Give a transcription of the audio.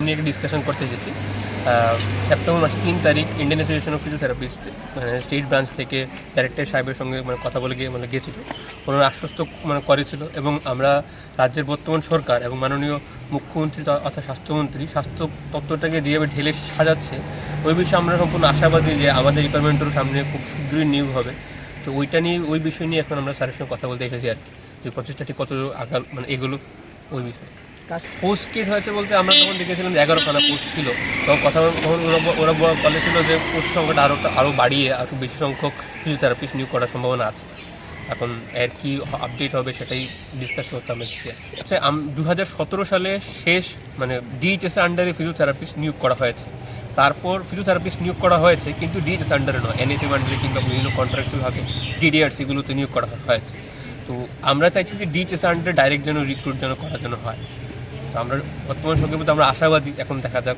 নিয়ে একটা ডিসকাশন করতে এসেছি। সেপ্টেম্বর মাসের 3 তারিখ Indian association of physiotherapist state branch থেকে ডাইরেক্টর সাহেবের সঙ্গে কথা বলে গিয়েছিল। ওনারা আশ্বস্ত করেছিল এবং আমরা রাজ্যের বর্তমান সরকার এবং মাননীয় মুখ্যমন্ত্রী অর্থাৎ স্বাস্থ্যমন্ত্রী স্বাস্থ্য তত্ত্বটাকে যেভাবে ঢেলে সাজাচ্ছে ওই বিষয়ে আমরা সম্পূর্ণ আশাবাদী যে আমাদের ডিপার্টমেন্টের সামনে খুব শীঘ্রই নিয়োগ হবে। তো ওই বিষয় নিয়ে এখন আমরা স্যারের সঙ্গে কথা বলতে এসেছি আর কি, যে প্রচেষ্টাটি কত এগুলো ওই বিষয়ে। পোস্ট কিট হয়েছে বলতে আমরা যখন দেখেছিলাম যে 11খানা পোস্ট ছিল, তখন ওরা বলেছিল যে পোস্ট সংখ্যাটা আরও বাড়িয়ে আরও বেশি সংখ্যক ফিজিওথেরাপিস্ট নিয়োগ করার সম্ভাবনা আছে। এখন এর কী আপডেট হবে সেটাই ডিসকাস করতে আমরা এসেছি। আচ্ছা, 2017 সালে শেষ ডিএইচএসের আন্ডারে ফিজিওথেরাপিস্ট নিয়োগ করা হয়েছে। তারপর ফিজিওথেরাপিস্ট নিয়োগ করা হয়েছে কিন্তু ডিএইচএস আন্ডারে নয়, এনএচএম আন্ডারে কিংবা বিভিন্ন কন্ট্রাকচুয়ালভাবে ডিডিআরসিগুলোতে নিয়োগ করা হয়েছে। তো আমরা চাইছি যে ডিএইচএস আন্ডারে ডাইরেক্ট যেন রিক্রুট করার জন্য হয়। তো আমরা বর্তমান সঙ্গে আমরা আশাবাদী, এখন দেখা যাক।